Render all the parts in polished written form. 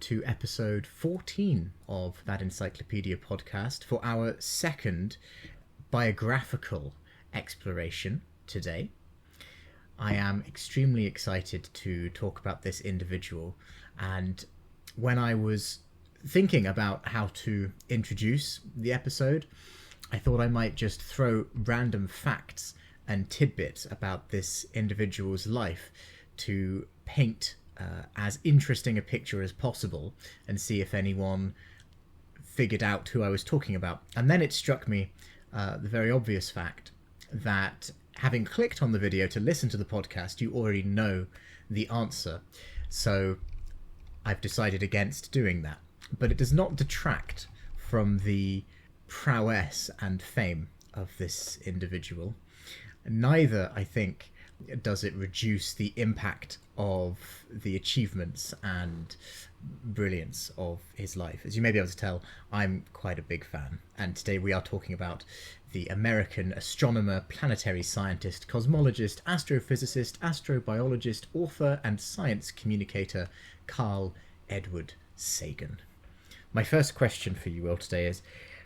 to episode 14 of That Encyclopedia Podcast for our second biographical exploration today. I am extremely excited to talk about this individual, and when I was thinking about how to introduce the episode, I thought I might just throw random facts and tidbits about this individual's life to paint as interesting a picture as possible and see if anyone figured out who I was talking about. And then it struck me the very obvious fact that having clicked on the video to listen to the podcast, you already know the answer. So I've decided against doing that. But it does not detract from the prowess and fame of this individual. Neither, I think, does it reduce the impact of the achievements and brilliance of his life. As you may be able to tell, I'm quite a big fan. And today we are talking about the American astronomer, planetary scientist, cosmologist, astrophysicist, astrobiologist, author, and science communicator, Carl Edward Sagan. My first question for you all today is,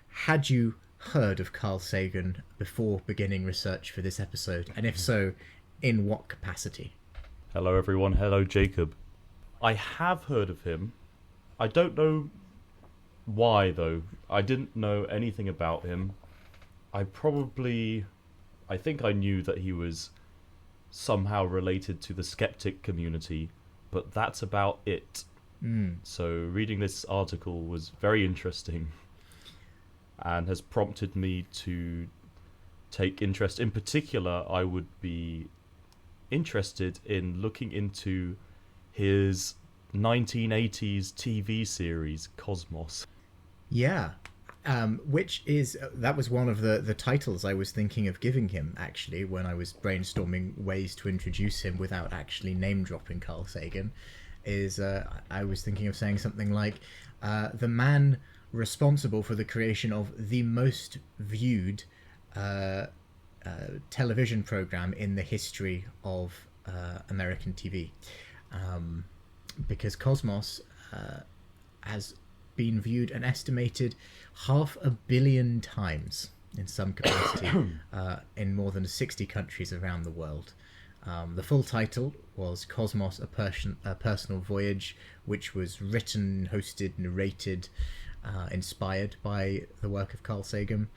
had you heard of Carl Sagan before beginning research for this episode? And if so, in what capacity? Hello everyone, hello Jacob. I have heard of him. I don't know why though. I didn't know anything about him. I think I knew that he was somehow related to the skeptic community, but that's about it. So reading this article was very interesting and has prompted me to take interest. In particular, I would be interested in looking into his 1980s TV series, Cosmos. Yeah, that was one of the titles I was thinking of giving him, actually, when I was brainstorming ways to introduce him without actually name-dropping Carl Sagan. I was thinking of saying something like, the man responsible for the creation of the most viewed television program in the history of American TV. Because Cosmos has been viewed an estimated 500 million times in some capacity in more than 60 countries around the world. The full title was Cosmos, a Personal Voyage, which was written, hosted, narrated, inspired by the work of Carl Sagan,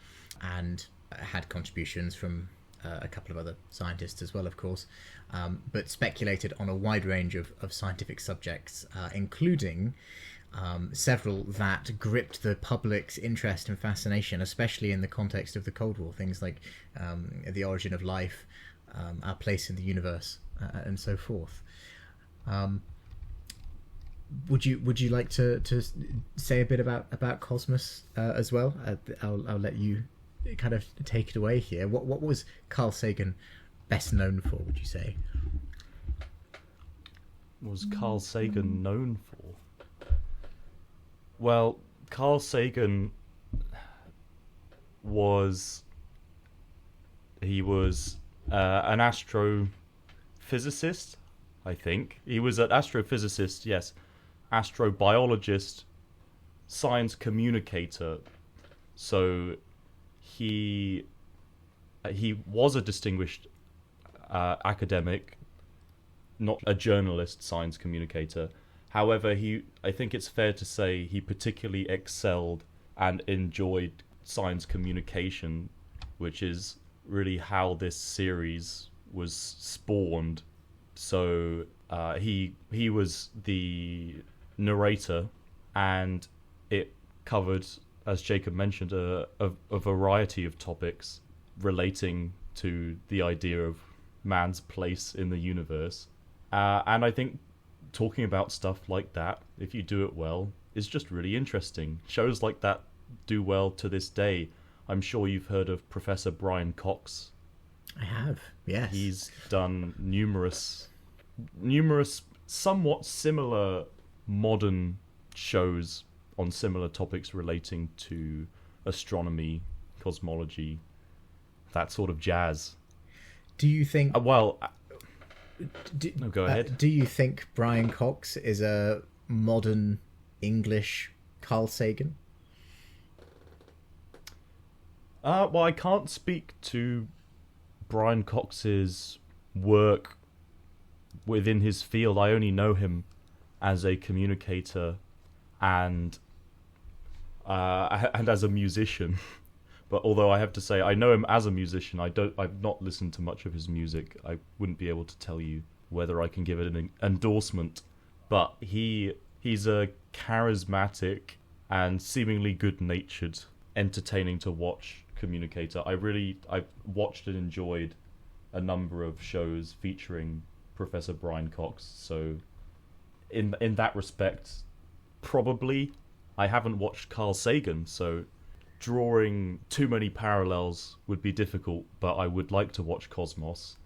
and had contributions from a couple of other scientists as well, of course, but speculated on a wide range of scientific subjects, including several that gripped the public's interest and fascination, especially in the context of the Cold War, things like the origin of life, our place in the universe, and so forth. Would you like to say a bit about Cosmos as well? I'll let you kind of take it away here. What was Carl Sagan best known for, would you say? What was Carl Sagan known for? Well, Carl Sagan was an astrophysicist, I think. He was an astrophysicist, yes, astrobiologist, science communicator. So he was a distinguished academic, not a journalist, science communicator. However, I think it's fair to say he particularly excelled and enjoyed science communication, which is really how this series was spawned. So he was the narrator, and it covered, as Jacob mentioned, a variety of topics relating to the idea of man's place in the universe. And I think talking about stuff like that, if you do it well, is just really interesting. Shows like that do well to this day. I'm sure you've heard of Professor Brian Cox. I have, yes. He's done numerous somewhat similar modern shows on similar topics relating to astronomy, cosmology, that sort of jazz. Do you think... go ahead. Do you think Brian Cox is a modern English Carl Sagan? Well, I can't speak to Brian Cox's work within his field. I only know him as a communicator and as a musician. But although I have to say I know him as a musician, I've not listened to much of his music. I wouldn't be able to tell you whether I can give it an endorsement. But he's a charismatic and seemingly good-natured, entertaining to watch communicator. I've watched and enjoyed a number of shows featuring Professor Brian Cox, so in that respect, probably I haven't watched Carl Sagan, so drawing too many parallels would be difficult, but I would like to watch Cosmos,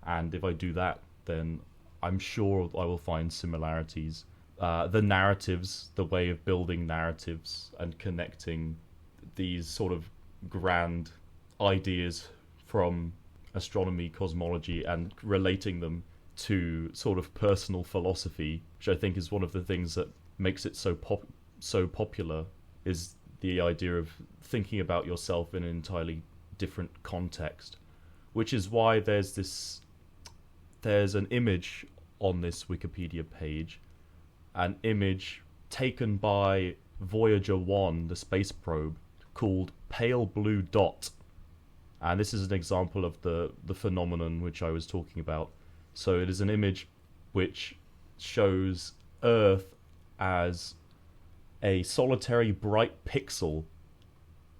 and if I do that, then I'm sure I will find similarities. The narratives, the way of building narratives and connecting these sort of grand ideas from astronomy, cosmology, and relating them to sort of personal philosophy, which I think is one of the things that makes it so popular, is the idea of thinking about yourself in an entirely different context, which is why there's an image on this Wikipedia page, an image taken by Voyager 1, the space probe, called Pale Blue Dot. And this is an example of the phenomenon which I was talking about. So it is an image which shows Earth as a solitary bright pixel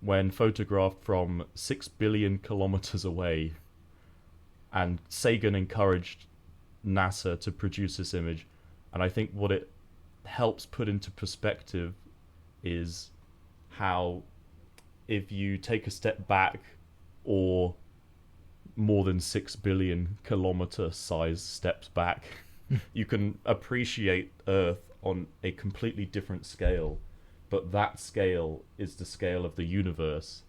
when photographed from 6 billion kilometers away. And Sagan encouraged NASA to produce this image. And I think what it helps put into perspective is how, if you take a step back, or more than 6 billion kilometer size steps back, you can appreciate Earth on a completely different scale. But that scale is the scale of the universe.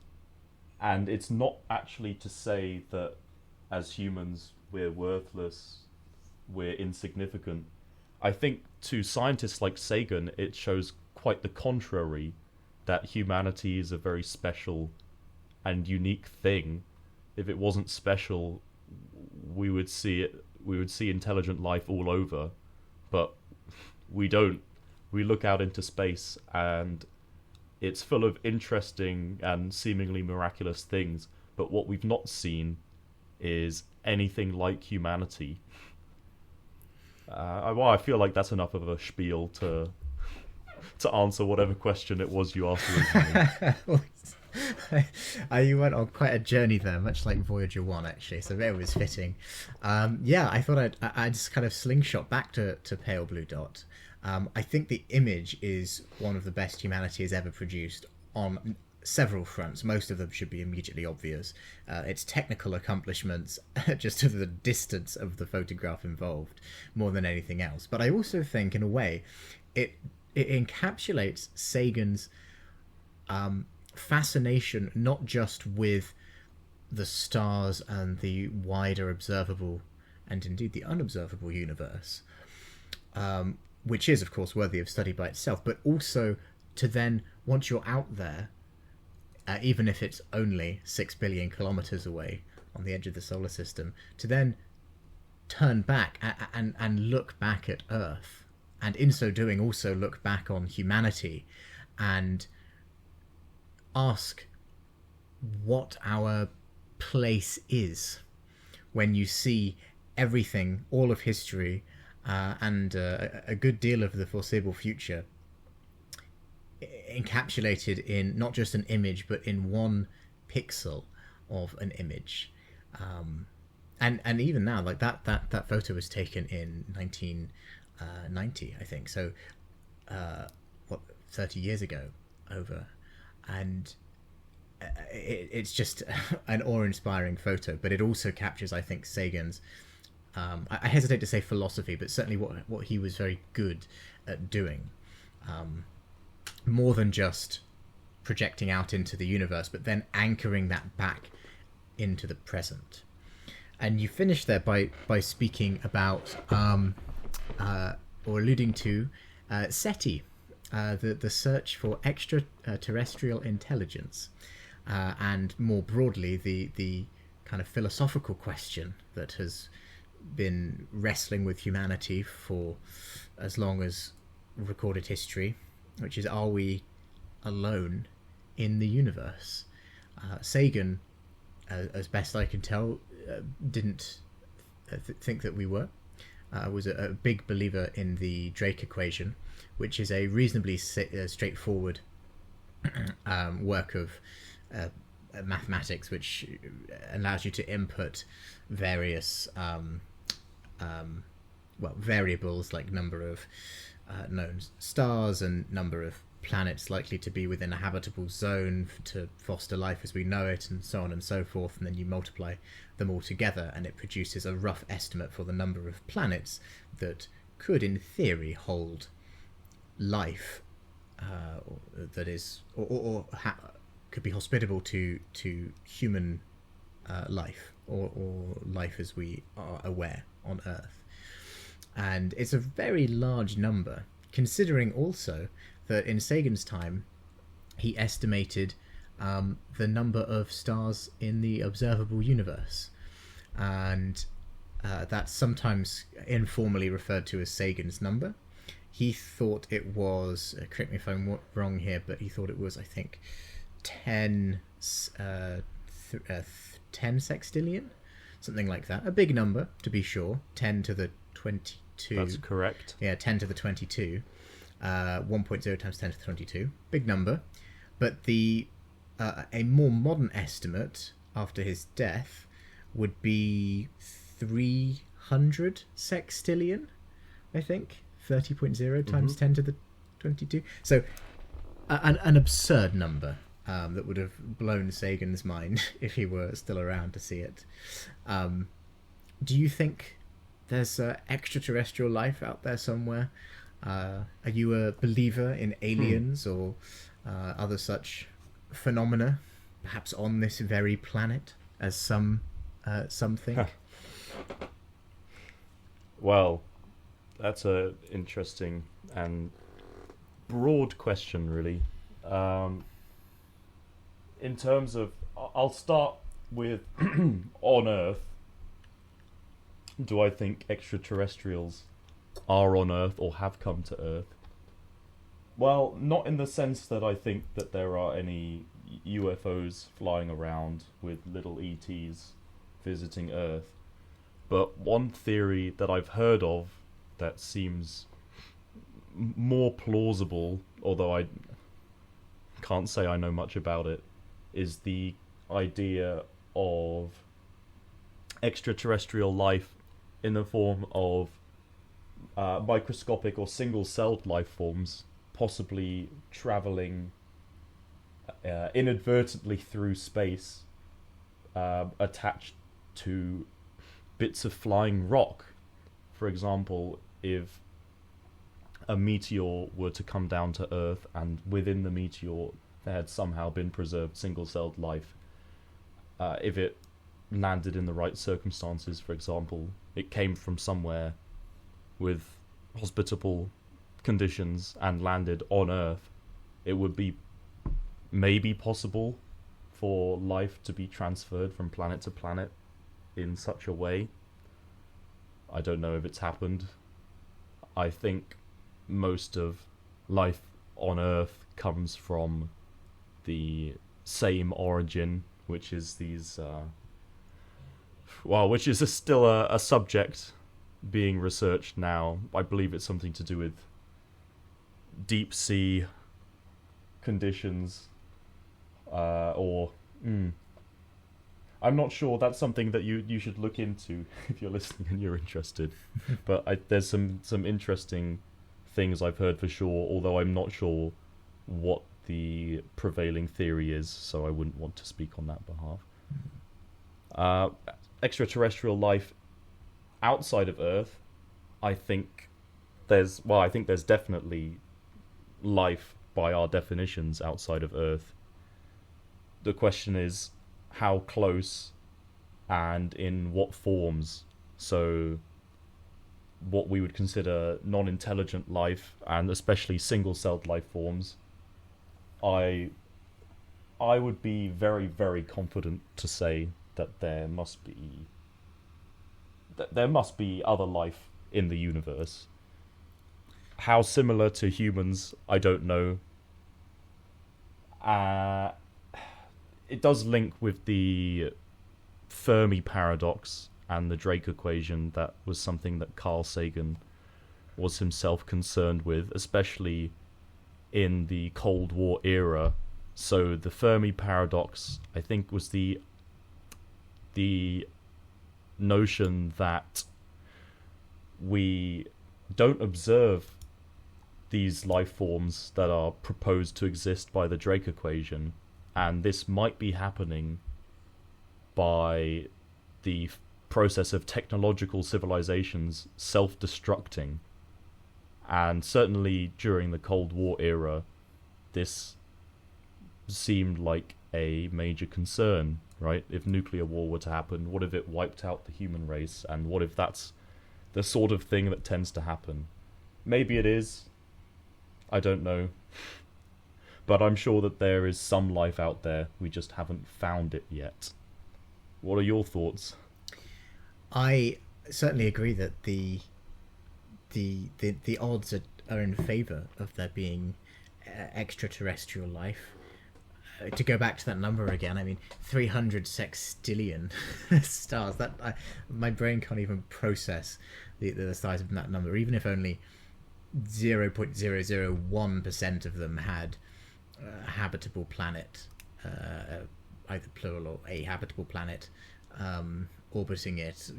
And it's not actually to say that as humans we're worthless, we're insignificant. I think to scientists like Sagan it shows quite the contrary, that humanity is a very special and unique thing. If it wasn't special, we would see intelligent life all over, but we don't. We look out into space and it's full of interesting and seemingly miraculous things, but what we've not seen is anything like humanity. I feel like that's enough of a spiel to answer whatever question it was you asked originally. You went on quite a journey there, much like Voyager 1, actually, so it was fitting. I thought I'd just kind of slingshot back to Pale Blue Dot. I think the image is one of the best humanity has ever produced on several fronts. Most of them should be immediately obvious. Its technical accomplishments, just to the distance of the photograph involved, more than anything else. But I also think, in a way, it encapsulates Sagan's fascination not just with the stars and the wider observable and indeed the unobservable universe, which is of course worthy of study by itself, but also to then, once you're out there, even if it's only 6 billion kilometers away on the edge of the solar system, to then turn back and look back at Earth, and in so doing also look back on humanity and ask what our place is when you see everything, all of history, and a good deal of the foreseeable future encapsulated in not just an image but in one pixel of an image. And even now, like that photo was taken in 1990, I think, so 30 years ago over. And it's just an awe-inspiring photo, but it also captures, I think, Sagan's I hesitate to say philosophy, but certainly what he was very good at doing, more than just projecting out into the universe, but then anchoring that back into the present. And you finish there by speaking about or alluding to SETI, the search for extraterrestrial intelligence, and more broadly the kind of philosophical question that has been wrestling with humanity for as long as recorded history, which is, are we alone in the universe? Sagan, as best I can tell, didn't think that we were. Was a big believer in the Drake equation, which is a reasonably straightforward work of mathematics, which allows you to input various variables like number of known stars and number of planets likely to be within a habitable zone to foster life as we know it, and so on and so forth, and then you multiply them all together and it produces a rough estimate for the number of planets that could in theory hold life, that is could be hospitable to human life, or life as we are aware on Earth. And it's a very large number, considering also that in Sagan's time he estimated the number of stars in the observable universe, and that's sometimes informally referred to as Sagan's number. He thought it was, correct me if I'm wrong here, but he thought it was, I think, 10 sextillion, something like that. A big number, to be sure. 10 to the 22. That's correct. Yeah, 10 to the 22. 1.0 times 10 to the 22. Big number. But the a more modern estimate after his death would be 300 sextillion, I think. 30.0 times 10 to the 22. So an absurd number that would have blown Sagan's mind if he were still around to see it. Do you think there's extraterrestrial life out there somewhere? Are you a believer in aliens or other such phenomena, perhaps on this very planet, as some think? Well, that's a interesting and broad question, really. In terms of, I'll start with on Earth. Do I think extraterrestrials are on Earth or have come to Earth? Well, not in the sense that I think that there are any UFOs flying around with little ETs visiting Earth. But one theory that I've heard of that seems more plausible, although I can't say I know much about it, is the idea of extraterrestrial life in the form of microscopic or single-celled life forms, possibly travelling inadvertently through space, attached to bits of flying rock. For example, if a meteor were to come down to Earth and within the meteor there had somehow been preserved single-celled life, if it landed in the right circumstances, for example, it came from somewhere with hospitable conditions and landed on Earth, it would be maybe possible for life to be transferred from planet to planet in such a way. I don't know if it's happened. I think most of life on Earth comes from the same origin, which is these which is still a subject being researched now. I believe it's something to do with deep sea conditions, I'm not sure. That's something that you should look into if you're listening and you're interested. But there's some interesting things I've heard for sure, although I'm not sure what the prevailing theory is, so I wouldn't want to speak on that behalf. Extraterrestrial life outside of Earth, I think there's definitely life by our definitions outside of Earth. The question is how close and in what forms. So what we would consider non-intelligent life, and especially single-celled life forms, I would be very, very confident to say that there must be other life in the universe. How similar to humans, I don't know. It does link with the Fermi paradox and the Drake equation. That was something that Carl Sagan was himself concerned with, especially in the Cold War era. So the Fermi paradox, I think, was the notion that we don't observe these life forms that are proposed to exist by the Drake equation, and this might be happening by the process of technological civilizations self-destructing. And certainly during the Cold War era, this seemed like a major concern, right? If nuclear war were to happen, what if it wiped out the human race? And what if that's the sort of thing that tends to happen? Maybe it is. I don't know. But I'm sure that there is some life out there. We just haven't found it yet. What are your thoughts? I certainly agree that the odds are in favour of there being extraterrestrial life. To go back to that number again, I mean, 300 sextillion stars. My brain can't even process the size of that number, even if only 0.001% of them had a habitable planet, either plural or a habitable planet, orbiting it.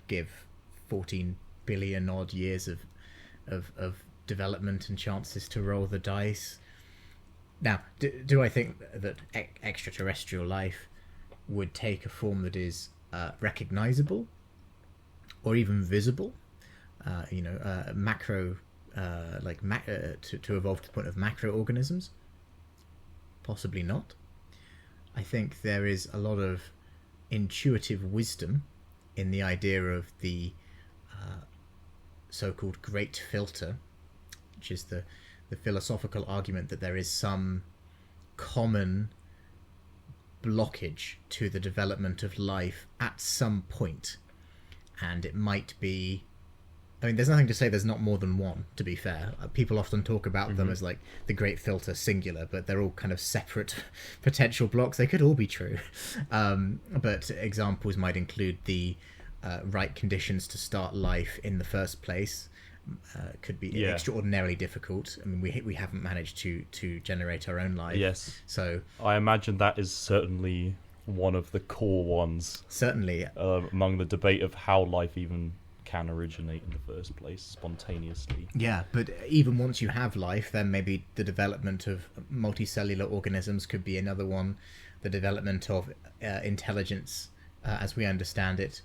Give 14 billion odd years of development and chances to roll the dice. Now, do I think that extraterrestrial life would take a form that is recognizable or even visible? Macro, to evolve to the point of macroorganisms? Possibly not. I think there is a lot of intuitive wisdom in the idea of the so-called great filter, which is the philosophical argument that there is some common blockage to the development of life at some point, and it might be, I mean, there's nothing to say there's not more than one, to be fair. People often talk about them as like the great filter singular, but they're all kind of separate potential blocks. They could all be true. But examples might include the right conditions to start life in the first place. Could be extraordinarily difficult. I mean, we haven't managed to generate our own life. Yes. So I imagine that is certainly one of the core ones. Certainly. Among the debate of how life even can originate in the first place spontaneously. Yeah, but even once you have life, then maybe the development of multicellular organisms could be another one. The development of intelligence as we understand it,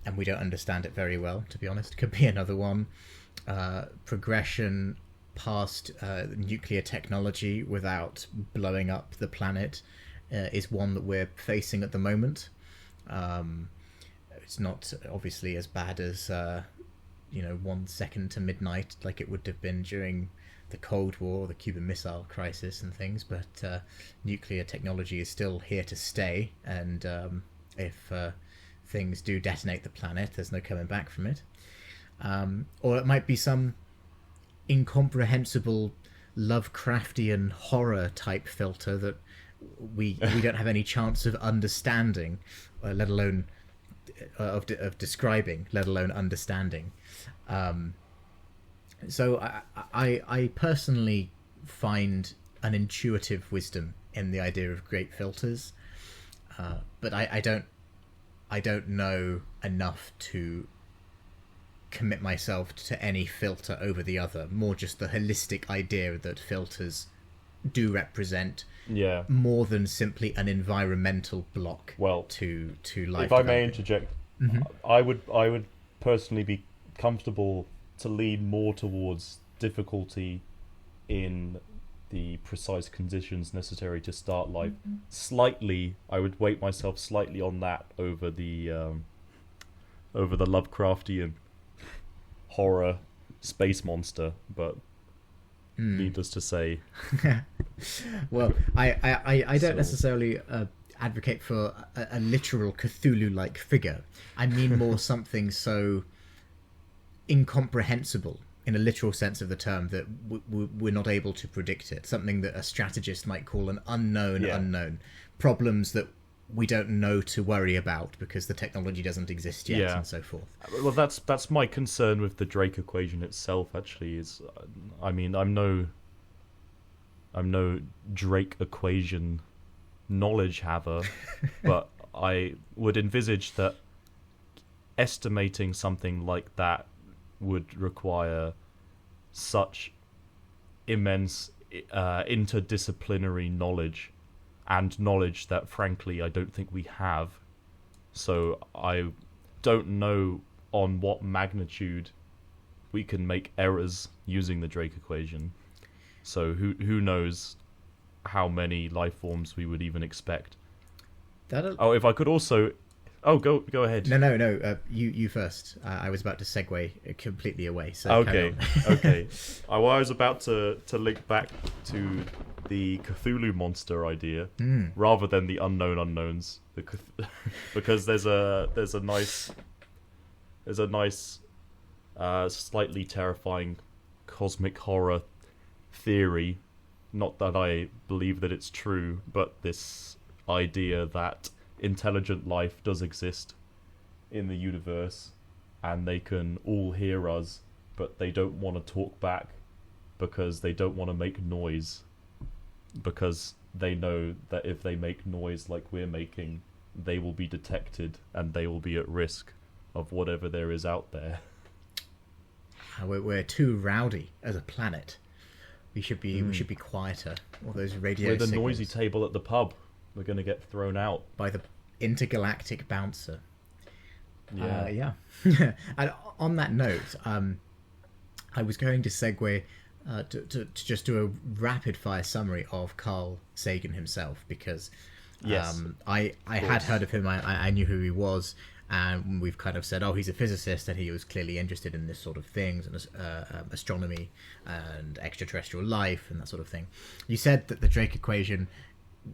and we don't understand it very well, to be honest, could be another one. Progression past nuclear technology without blowing up the planet is one that we're facing at the moment. It's not obviously as bad as 1 second to midnight like it would have been during the Cold War, the Cuban Missile Crisis and things, but nuclear technology is still here to stay, and if things do detonate the planet, there's no coming back from it. Or it might be some incomprehensible Lovecraftian horror type filter that we don't have any chance of understanding, let alone of describing, let alone understanding. So I personally find an intuitive wisdom in the idea of great filters, but I don't know enough to commit myself to any filter over the other. More just the holistic idea that filters do represent more than simply an environmental block to life. If I may interject, I would personally be comfortable to lean more towards difficulty in the precise conditions necessary to start life. Slightly, I would weight myself slightly on that over the Lovecraftian horror space monster, but needless to say. Well, I don't So- necessarily advocate for a literal Cthulhu-like figure. I mean more something so incomprehensible in a literal sense of the term that we're not able to predict it. Something that a strategist might call an unknown unknown. Problems that we don't know to worry about because the technology doesn't exist yet, and so forth. Well, that's my concern with the Drake equation itself. Actually, is I mean, I'm no Drake equation knowledge haver, but I would envisage that estimating something like that would require such immense interdisciplinary knowledge, and knowledge that frankly I don't think we have. So I don't know on what magnitude we can make errors using the Drake equation. So who knows how many life forms we would even expect. If I could also... Oh, go ahead. No. You first. I was about to segue completely away. So okay. I was about to link back to the Cthulhu monster idea rather than the unknown unknowns, because there's a nice slightly terrifying cosmic horror theory. Not that I believe that it's true, but this idea that intelligent life does exist in the universe and they can all hear us, but they don't want to talk back because they don't want to make noise, because they know that if they make noise like we're making, they will be detected and they will be at risk of whatever there is out there. We're too rowdy as a planet. We should be quieter. All those radio We're the signals. noisy table at the pub. We're going to get thrown out by the intergalactic bouncer. Yeah. And on that note, I was going to segue to just do a rapid fire summary of Carl Sagan himself, because I had heard of him. I knew who he was, and we've kind of said, oh, he's a physicist, and he was clearly interested in this sort of things, and astronomy and extraterrestrial life and that sort of thing. You said that the Drake equation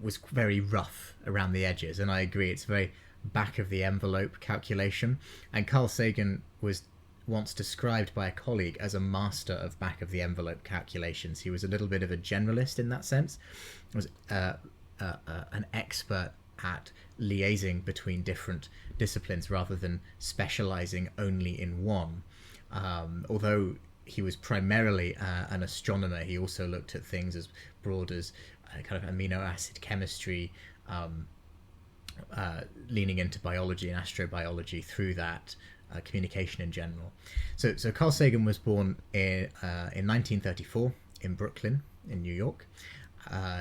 was very rough around the edges, and I agree. It's very back of the envelope calculation, and Carl Sagan was once described by a colleague as a master of back of the envelope calculations. He was a little bit of a generalist in that sense. He was an expert at liaising between different disciplines rather than specializing only in one. Although he was primarily an astronomer, he also looked at things as broad as kind of amino acid chemistry, leaning into biology and astrobiology through that, communication in general. So Carl Sagan was born in 1934 in Brooklyn, in New York.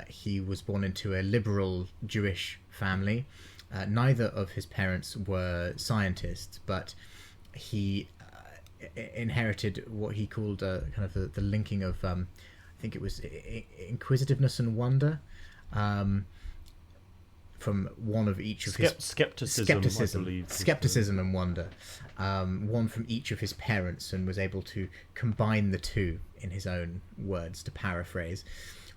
He was born into a liberal Jewish family. Neither of his parents were scientists, but he inherited what he called kind of the linking of, I think it was inquisitiveness and wonder, from one of each of his... Skepticism, I believe. Skepticism and wonder. One from each of his parents, and was able to combine the two, in his own words, to paraphrase.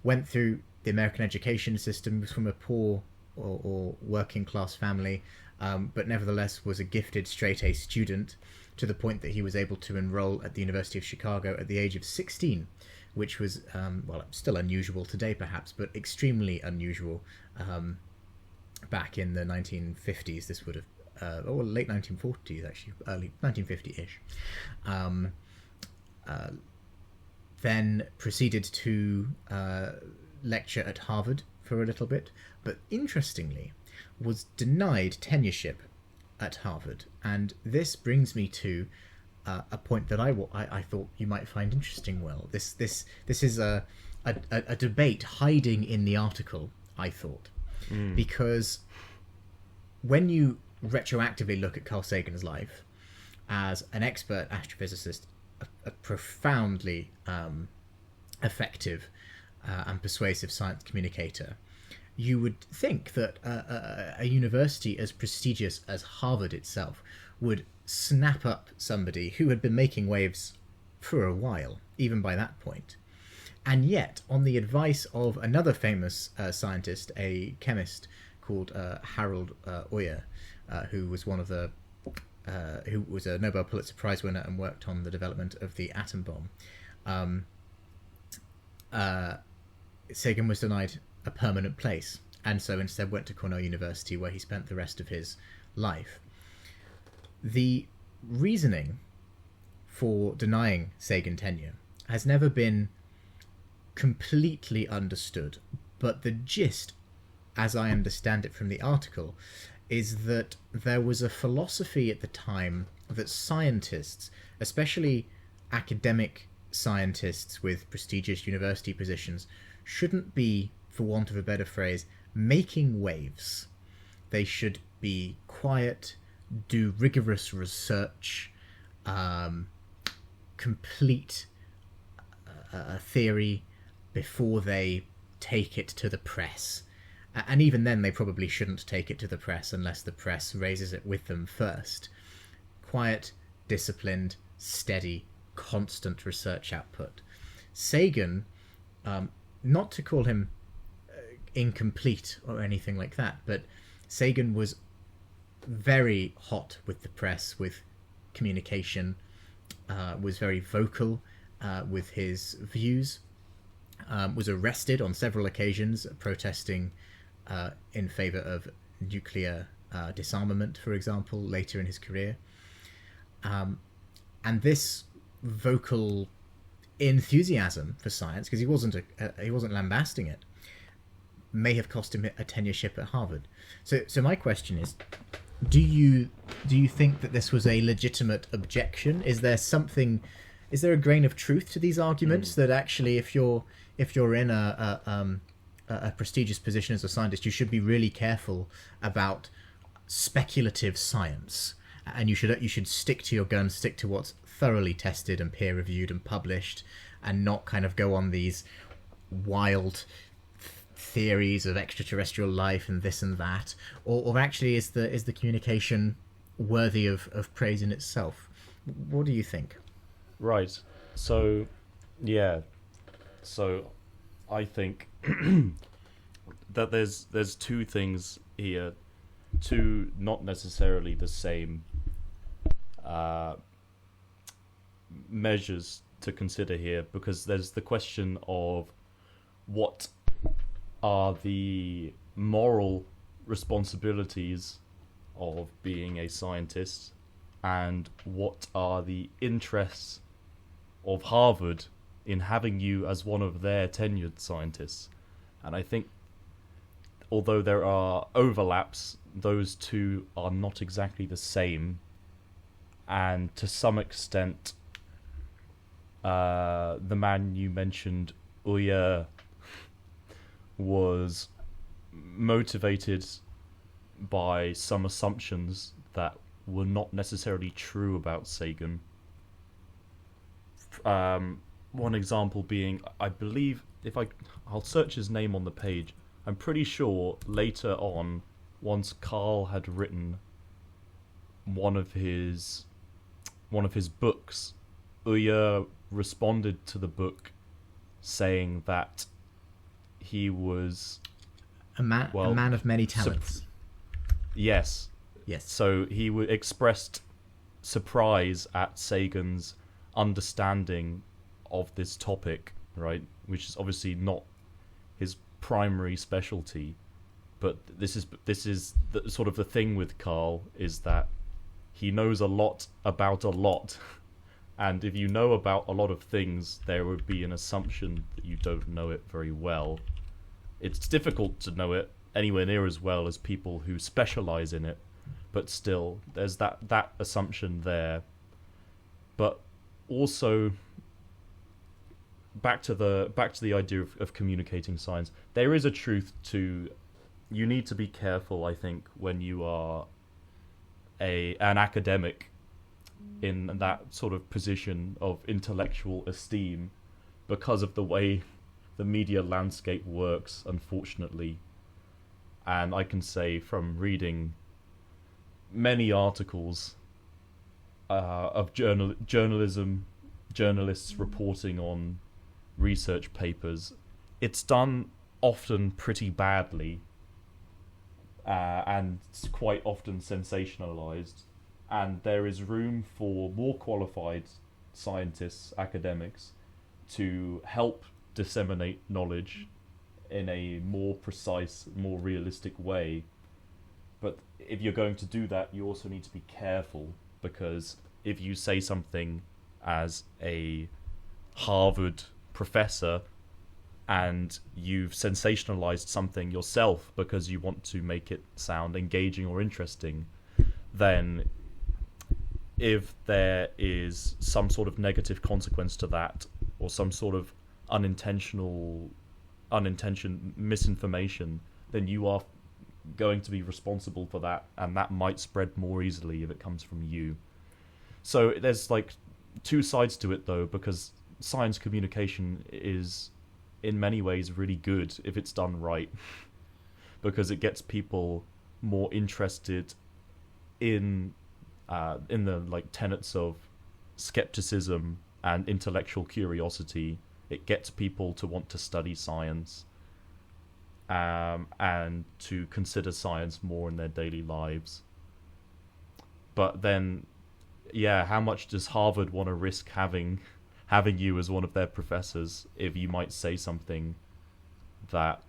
Went through the American education system, was from a poor or working class family, but nevertheless was a gifted straight-A student, to the point that he was able to enroll at the University of Chicago at the age of 16, which was, still unusual today perhaps, but extremely unusual back in the 1950s. This would have, late 1940s actually, early 1950-ish. Then proceeded to lecture at Harvard for a little bit, but interestingly was denied tenureship at Harvard. And this brings me to a point that I thought you might find interesting. Well, this is a debate hiding in the article, I thought, because when you retroactively look at Carl Sagan's life as an expert astrophysicist, a profoundly effective and persuasive science communicator, you would think that a university as prestigious as Harvard itself would snap up somebody who had been making waves for a while, even by that point. And yet, on the advice of another famous scientist, a chemist called Harold Urey, who was who was a Nobel Pulitzer Prize winner and worked on the development of the atom bomb, Sagan was denied a permanent place, and so instead went to Cornell University, where he spent the rest of his life. The reasoning for denying Sagan tenure has never been completely understood, but the gist, as I understand it from the article, is that there was a philosophy at the time that scientists, especially academic scientists with prestigious university positions, shouldn't be, for want of a better phrase, making waves. They should be quiet, do rigorous research, complete a theory before they take it to the press. And even then, they probably shouldn't take it to the press unless the press raises it with them first. Quiet, disciplined, steady, constant research output. Sagan, not to call him incomplete or anything like that, but Sagan was very hot with the press, with communication, was very vocal with his views, was arrested on several occasions protesting in favour of nuclear disarmament, for example, later in his career. And this vocal enthusiasm for science, because he wasn't lambasting it, may have cost him a tenureship at Harvard. So my question is, do you think that this was a legitimate objection? Is there a grain of truth to these arguments that actually, if you're in a prestigious position as a scientist, you should be really careful about speculative science, and you should stick to your guns, stick to what's thoroughly tested and peer reviewed and published, and not kind of go on these wild theories of extraterrestrial life and this and that, or actually is the communication worthy of praise in itself? What do you think? Right. So, yeah. So, I think that there's two things here, two not necessarily the same measures to consider here, because there's the question of what are the moral responsibilities of being a scientist, and what are the interests of Harvard in having you as one of their tenured scientists. And I think, although there are overlaps, those two are not exactly the same. And to some extent, the man you mentioned, Urey, was motivated by some assumptions that were not necessarily true about Sagan. One example being, I believe, I'll search his name on the page, I'm pretty sure later on, once Carl had written one of his books, Urey responded to the book saying that he was a man of many talents. Yes. So he expressed surprise at Sagan's understanding of this topic, right? Which is obviously not his primary specialty, but this is the, sort of the thing with Carl, is that he knows a lot about a lot, and if you know about a lot of things, there would be an assumption that you don't know it very well. It's difficult to know it anywhere near as well as people who specialize in it, but still, there's that assumption there. But also, back to the idea of communicating science, there is a truth to, you need to be careful, I think, when you are an academic in that sort of position of intellectual esteem, because of the way the media landscape works, unfortunately. And I can say from reading many articles of journalists reporting on research papers, it's done often pretty badly, and it's quite often sensationalized, and there is room for more qualified scientists, academics, to help disseminate knowledge in a more precise, more realistic way. But if you're going to do that, you also need to be careful, because if you say something as a Harvard professor and you've sensationalized something yourself because you want to make it sound engaging or interesting, then if there is some sort of negative consequence to that, or some sort of unintentional misinformation, then you are going to be responsible for that, and that might spread more easily if it comes from you. So there's like two sides to it, though, because science communication is in many ways really good if it's done right, because it gets people more interested in the like tenets of skepticism and intellectual curiosity. It gets people to want to study science, and to consider science more in their daily lives. But then, yeah, how much does Harvard want to risk having you as one of their professors if you might say something that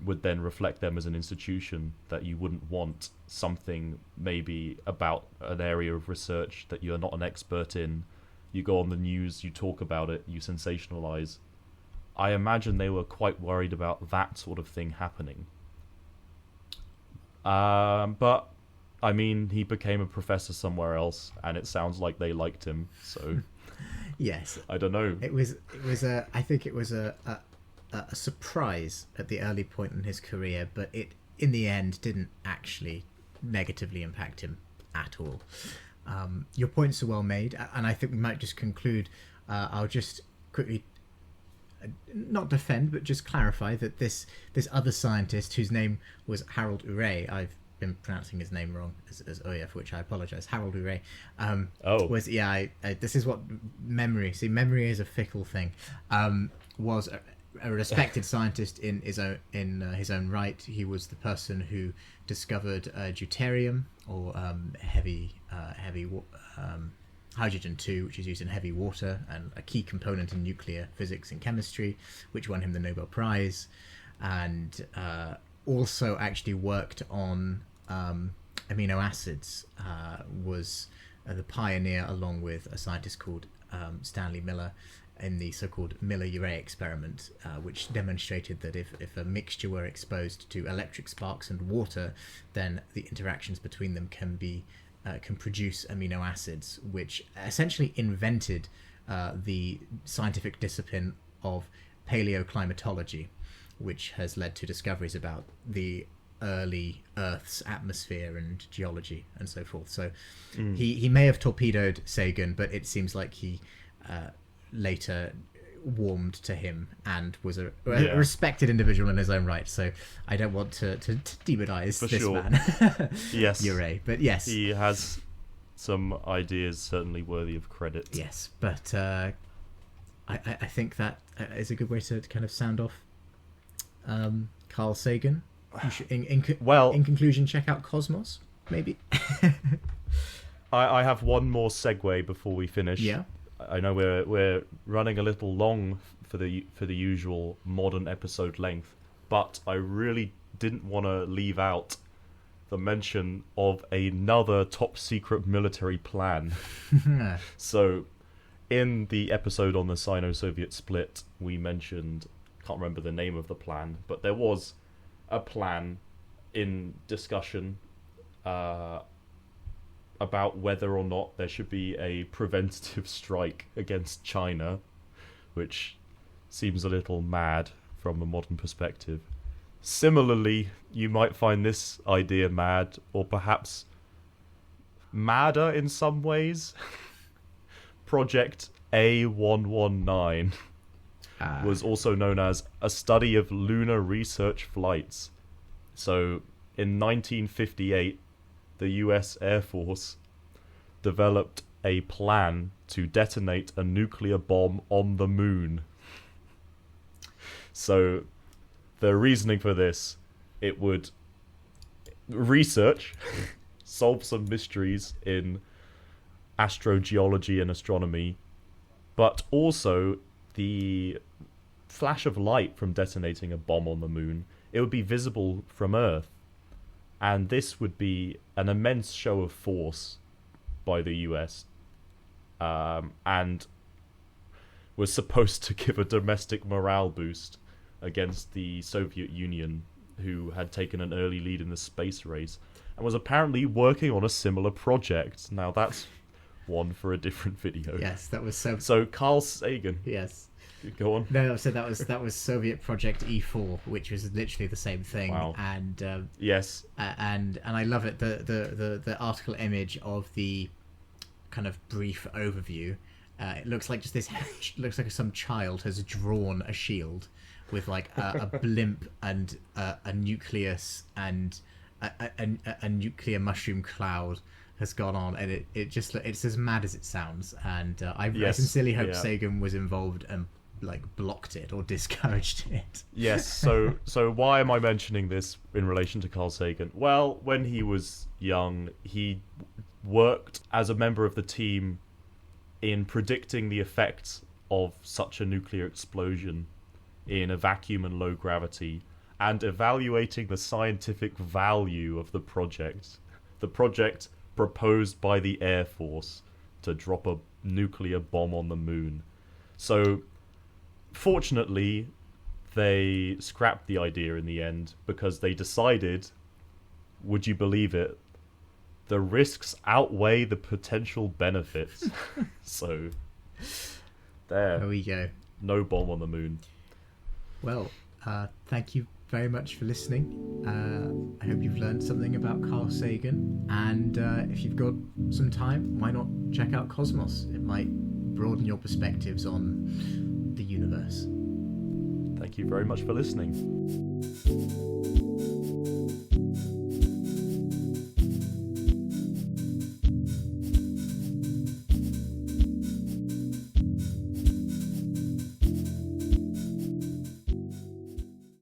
would then reflect them as an institution that you wouldn't want, something maybe about an area of research that you're not an expert in? You go on the news, you talk about it, you sensationalize. I imagine they were quite worried about that sort of thing happening. But, I mean, he became a professor somewhere else, and it sounds like they liked him, so... Yes. I don't know. I think it was a surprise at the early point in his career, but it, in the end, didn't actually negatively impact him at all. Your points are well made, and I think we might just conclude. I'll just quickly, not defend, but just clarify that this other scientist, whose name was Harold Urey, I've been pronouncing his name wrong as Oya, for which I apologise. Harold Urey. Was this is what memory. See, memory is a fickle thing. Was a respected scientist in his own right. He was the person who discovered deuterium, or heavy hydrogen 2, which is used in heavy water and a key component in nuclear physics and chemistry, which won him the Nobel Prize, and also actually worked on amino acids. Was the pioneer, along with a scientist called Stanley Miller, in the so-called Miller-Urey experiment, which demonstrated that if a mixture were exposed to electric sparks and water, then the interactions between them can produce amino acids, which essentially invented the scientific discipline of paleoclimatology, which has led to discoveries about the early Earth's atmosphere and geology and so forth. So he may have torpedoed Sagan, but it seems like he later warmed to him and was a respected individual in his own right. So I don't want to demonize this man. Yes. Urey, but yes. He has some ideas certainly worthy of credit. Yes, but I think that is a good way to kind of sound off Carl Sagan. You should, in conclusion, check out Cosmos, maybe. I have one more segue before we finish. Yeah. I know we're running a little long for the usual modern episode length, but I really didn't want to leave out the mention of another top secret military plan. So, in the episode on the Sino-Soviet split, we mentioned, can't remember the name of the plan, but there was a plan in discussion about whether or not there should be a preventative strike against China, which seems a little mad from a modern perspective. Similarly, you might find this idea mad, or perhaps madder in some ways. Project A119 was also known as a study of lunar research flights. So in 1958, the US Air Force developed a plan to detonate a nuclear bomb on the moon. So, the reasoning for this, it would research, solve some mysteries in astrogeology and astronomy, but also the flash of light from detonating a bomb on the moon, it would be visible from Earth. And this would be an immense show of force by the US, and was supposed to give a domestic morale boost against the Soviet Union, who had taken an early lead in the space race, and was apparently working on a similar project. Now that's one for a different video. Yes, that was So Carl Sagan. Yes. Go on. No, so that was Soviet Project E4, which was literally the same thing. Wow. And yes, and I love it. The article image of the kind of brief overview. It looks like just this. Looks like some child has drawn a shield with like a blimp and a nucleus and a nuclear mushroom cloud has gone on, and it's as mad as it sounds. And I sincerely hope Sagan was involved and like blocked it or discouraged it. Yes. So why am I mentioning this in relation to Carl Sagan? Well, when he was young, he worked as a member of the team in predicting the effects of such a nuclear explosion in a vacuum and low gravity, and evaluating the scientific value of the project. The project proposed by the Air Force to drop a nuclear bomb on the moon. So, fortunately, they scrapped the idea in the end because they decided, would you believe it, the risks outweigh the potential benefits. So, there we go. No bomb on the moon. Well, thank you very much for listening. I hope you've learned something about Carl Sagan, and if you've got some time, why not check out Cosmos? It might broaden your perspectives on the universe. Thank you very much for listening.